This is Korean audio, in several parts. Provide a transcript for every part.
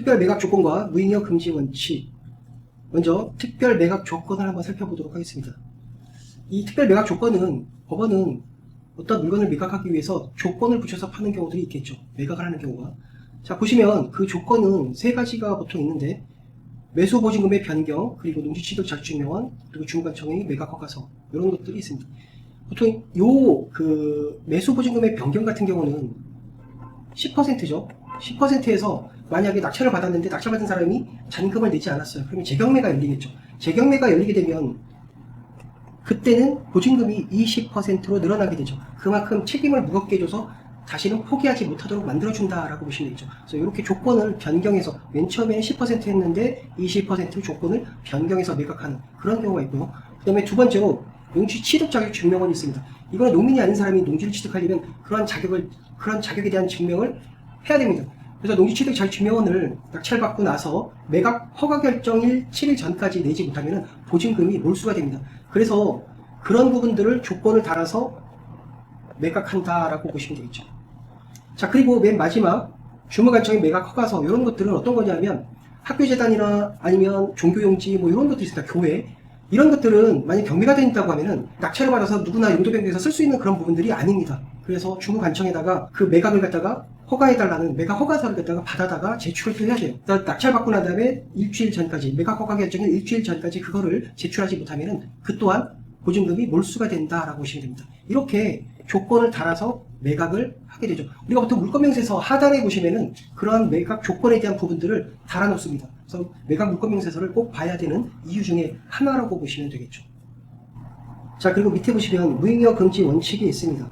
특별 매각 조건과 무잉여 금지 원칙. 먼저 특별 매각 조건을 한번 살펴보도록 하겠습니다. 이 특별 매각 조건은 법원은 어떤 물건을 매각하기 위해서 조건을 붙여서 파는 경우들이 있겠죠. 매각을 하는 경우가. 자, 보시면 그 조건은 세 가지가 보통 있는데, 매수 보증금의 변경, 그리고 농지취득 자주증명원, 그리고 주무관청의 매각 허가서, 이런 것들이 있습니다. 보통 매수 보증금의 변경 같은 경우는 10%죠. 10%에서 만약에 낙찰을 받았는데 낙찰받은 사람이 잔금을 내지 않았어요. 그러면 재경매가 열리겠죠. 재경매가 열리게 되면 그때는 보증금이 20%로 늘어나게 되죠. 그만큼 책임을 무겁게 해줘서 다시는 포기하지 못하도록 만들어준다라고 보시면 되겠죠. 그래서 이렇게 조건을 변경해서 맨 처음에 10% 했는데 20% 조건을 변경해서 매각하는 그런 경우가 있고요. 그 다음에 두 번째로 농지 취득 자격 증명원이 있습니다. 이거는 농민이 아닌 사람이 농지를 취득하려면 그런 자격에 대한 증명을 해야 됩니다. 그래서 농지 취득 자격 증명원을 낙찰받고 나서 매각 허가 결정일 7일 전까지 내지 못하면 보증금이 몰수가 됩니다. 그래서 그런 부분들을 조건을 달아서 매각한다라고 보시면 되겠죠. 자, 그리고 맨 마지막 주무관청의 매각 허가서, 이런 것들은 어떤 거냐면 학교재단이나 아니면 종교용지 뭐 이런 것들이 있습니다. 교회, 이런 것들은 만약 경매가 된다고 하면은 낙찰을 받아서 누구나 용도변경해서 쓸 수 있는 그런 부분들이 아닙니다. 그래서 주무관청에다가 그 매각을 갖다가 허가해달라는 매각 허가서를 갖다가 받아다가 제출을 해야 돼요. 낙찰 받고 난 다음에 일주일 전까지, 매각 허가 결정일 일주일 전까지 그거를 제출하지 못하면은 그 또한 보증금이 몰수가 된다라고 보시면 됩니다. 이렇게 조건을 달아서 매각을 하게 되죠. 우리가 보통 물권명세서 하단에 보시면은 그러한 매각 조건에 대한 부분들을 달아놓습니다. 그래서 매각 물권명세서를 꼭 봐야 되는 이유 중에 하나라고 보시면 되겠죠. 자, 그리고 밑에 보시면 무잉여 금지 원칙이 있습니다.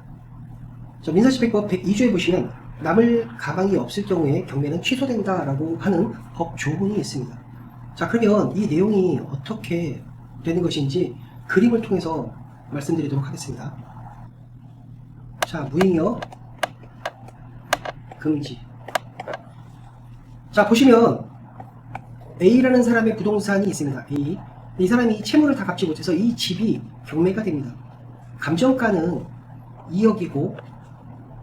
자, 민사집행법 102조에 보시면 남을 가망이 없을 경우에 경매는 취소된다라고 하는 법 조문이 있습니다. 자, 그러면 이 내용이 어떻게 되는 것인지 그림을 통해서 말씀드리도록 하겠습니다. 자, 무잉여 금지. 자, 보시면 A라는 사람의 부동산이 있습니다. A. 이 사람이 채무를 다 갚지 못해서 이 집이 경매가 됩니다. 감정가는 2억이고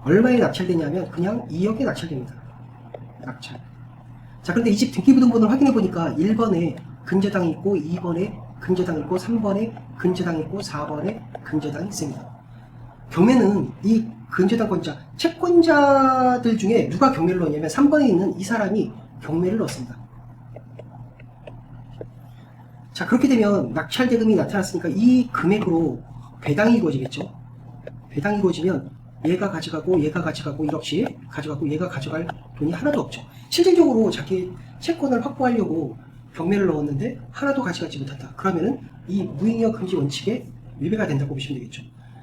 얼마에 낙찰되냐면 그냥 2억에 낙찰됩니다. 낙찰. 자, 그런데 이 집 등기부등본을 확인해 보니까 1번에 근저당이 있고 2번에 근저당이 있고 3번에 근저당이 있고 4번에 근저당이 있습니다. 경매는 이 근저당권자, 채권자들 중에 누가 경매를 넣었냐면 3번에 있는 이 사람이 경매를 넣었습니다. 자, 그렇게 되면 낙찰 대금이 나타났으니까 이 금액으로 배당이 이루어지겠죠. 배당이 이루어지면 얘가 가져가고 얘가 가져가고 1억씩 가져가고 얘가 가져갈 돈이 하나도 없죠. 실질적으로 자기 채권을 확보하려고 경매를 넣었는데 하나도 가져가지 못한다. 그러면은 이 무잉여 금지 원칙에 위배가 된다고 보시면 되겠죠.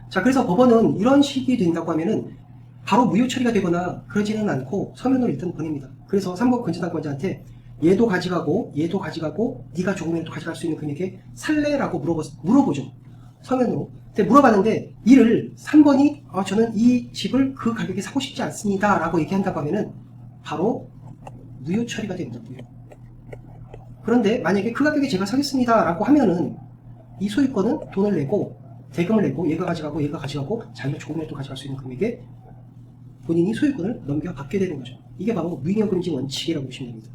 자, 그래서 법원은 이런 식이 된다고 하면은 바로 무효 처리가 되거나 그러지는 않고 서면으로 일단 보냅니다. 그래서 3번 근저당권자한테 얘도 가져가고 얘도 가져가고 네가 조금이라도 가져갈 수 있는 금액에 살래라고 물어보죠. 서면으로. 근데 물어봤는데 이를 3번이 저는 이 집을 그 가격에 사고 싶지 않습니다 라고 얘기한다고 하면은 바로 무효 처리가 됩니다. 무효. 그런데 만약에 그 가격에 제가 사겠습니다 라고 하면은 이 소유권은 돈을 내고 대금을 내고 얘가 가져가고 얘가 가져가고 자기가 조금이라도 가져갈 수 있는 금액에 본인이 소유권을 넘겨받게 되는 거죠. 이게 바로 무잉여 금지 원칙이라고 보시면 됩니다.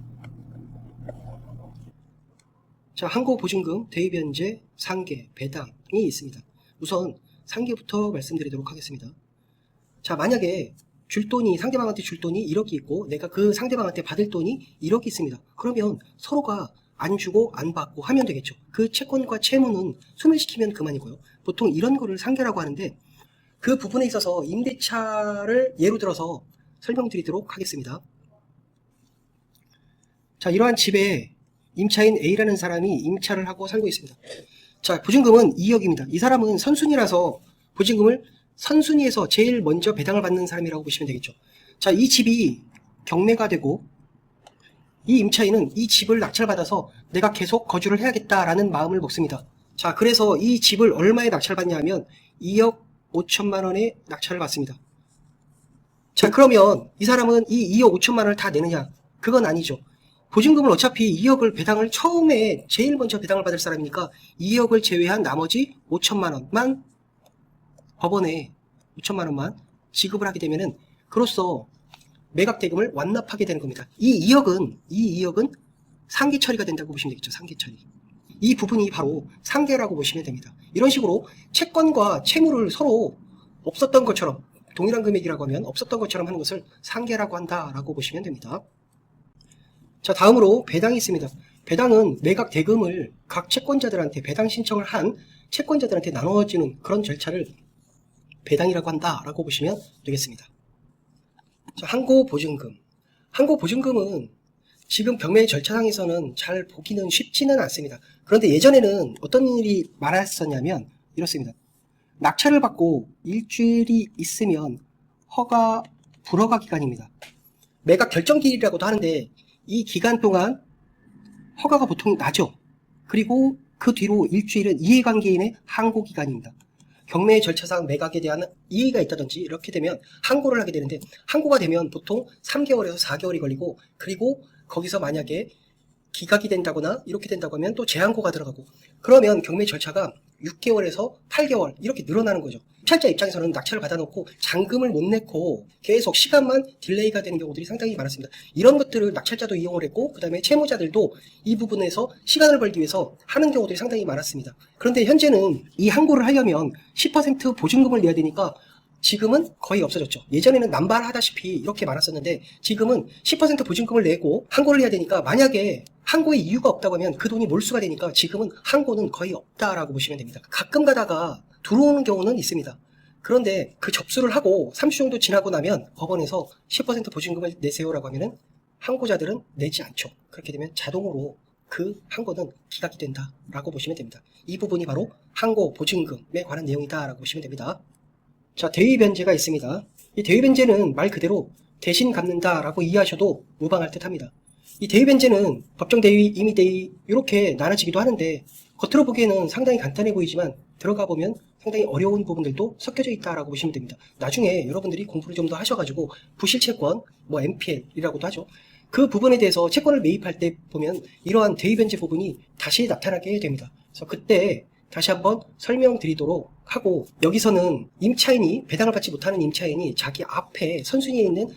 자, 항고 보증금, 대위변제, 상계, 배당이 있습니다. 우선 상계부터 말씀드리도록 하겠습니다. 자, 만약에 줄 돈이, 상대방한테 줄 돈이 1억이 있고 내가 그 상대방한테 받을 돈이 1억이 있습니다. 그러면 서로가 안 주고 안 받고 하면 되겠죠. 그 채권과 채무는 소멸시키면 그만이고요. 보통 이런 거를 상계라고 하는데 그 부분에 있어서 임대차를 예로 들어서 설명드리도록 하겠습니다. 자, 이러한 집에 임차인 A라는 사람이 임차를 하고 살고 있습니다. 자, 보증금은 2억입니다. 이 사람은 선순위라서 보증금을 선순위에서 제일 먼저 배당을 받는 사람이라고 보시면 되겠죠. 자, 이 집이 경매가 되고 이 임차인은 이 집을 낙찰받아서 내가 계속 거주를 해야겠다라는 마음을 먹습니다. 자, 그래서 이 집을 얼마에 낙찰받냐 하면 2억 5천만 원에 낙찰을 받습니다. 자, 그러면 이 사람은 이 2억 5천만 원을 다 내느냐? 그건 아니죠. 보증금을 어차피 2억을 배당을 처음에 제일 먼저 배당을 받을 사람이니까 2억을 제외한 나머지 5천만 원만 법원에 5천만 원만 지급을 하게 되면은 그로써 매각 대금을 완납하게 되는 겁니다. 이 2억은 상계 처리가 된다고 보시면 되겠죠. 상계 처리. 이 부분이 바로 상계라고 보시면 됩니다. 이런 식으로 채권과 채무를 서로 없었던 것처럼, 동일한 금액이라고 하면 없었던 것처럼 하는 것을 상계라고 한다라고 보시면 됩니다. 자, 다음으로 배당이 있습니다. 배당은 매각 대금을 각 채권자들한테 배당 신청을 한 채권자들한테 나눠주는 그런 절차를 배당이라고 한다라고 보시면 되겠습니다. 자, 항고보증금. 항고보증금은 지금 경매 절차상에서는 잘 보기는 쉽지는 않습니다. 그런데 예전에는 어떤 일이 많았었냐면 이렇습니다. 낙찰을 받고 일주일이 있으면 불허가 기간입니다. 매각 결정기일이라고도 하는데 이 기간 동안 허가가 보통 나죠. 그리고 그 뒤로 일주일은 이해관계인의 항고기간입니다. 경매 절차상 매각에 대한 이의가 있다든지 이렇게 되면 항고를 하게 되는데, 항고가 되면 보통 3개월에서 4개월이 걸리고, 그리고 거기서 만약에 기각이 된다거나 이렇게 된다고 하면 또 재항고가 들어가고, 그러면 경매 절차가 6개월에서 8개월 이렇게 늘어나는 거죠. 입찰자 입장에서는 낙찰을 받아놓고 잔금을 못 내고 계속 시간만 딜레이가 되는 경우들이 상당히 많았습니다. 이런 것들을 낙찰자도 이용을 했고, 그 다음에 채무자들도 이 부분에서 시간을 벌기 위해서 하는 경우들이 상당히 많았습니다. 그런데 현재는 이 항고를 하려면 10% 보증금을 내야 되니까 지금은 거의 없어졌죠. 예전에는 남발하다시피 이렇게 많았었는데 지금은 10% 보증금을 내고 항고를 해야 되니까, 만약에 항고의 이유가 없다고 하면 그 돈이 몰수가 되니까 지금은 항고는 거의 없다라고 보시면 됩니다. 가끔 가다가 들어오는 경우는 있습니다. 그런데 그 접수를 하고 3주 정도 지나고 나면 법원에서 10% 보증금을 내세요라고 하면은 항고자들은 내지 않죠. 그렇게 되면 자동으로 그 항고는 기각이 된다라고 보시면 됩니다. 이 부분이 바로 항고 보증금에 관한 내용이다라고 보시면 됩니다. 자, 대위변제가 있습니다. 이 대위변제는 말 그대로 대신 갚는다라고 이해하셔도 무방할 듯합니다. 이 대위변제는 법정대위, 임의대위 이렇게 나눠지기도 하는데 겉으로 보기에는 상당히 간단해 보이지만 들어가 보면 상당히 어려운 부분들도 섞여져 있다라고 보시면 됩니다. 나중에 여러분들이 공부를 좀 더 하셔가지고 부실채권, MPL이라고도 하죠. 그 부분에 대해서 채권을 매입할 때 보면 이러한 대위변제 부분이 다시 나타나게 됩니다. 그래서 그때 다시 한번 설명드리도록 하고, 여기서는 임차인이, 배당을 받지 못하는 임차인이 자기 앞에 선순위에 있는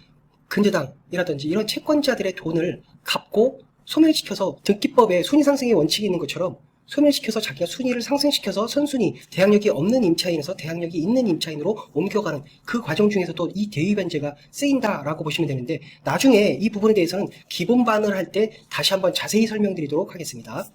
근저당이라든지 이런 채권자들의 돈을 갚고 소멸시켜서 등기법에 순위 상승의 원칙이 있는 것처럼 소멸시켜서 자기가 순위를 상승시켜서 선순위, 대항력이 없는 임차인에서 대항력이 있는 임차인으로 옮겨가는 그 과정 중에서도 이 대위변제가 쓰인다라고 보시면 되는데, 나중에 이 부분에 대해서는 기본반을 할 때 다시 한번 자세히 설명드리도록 하겠습니다.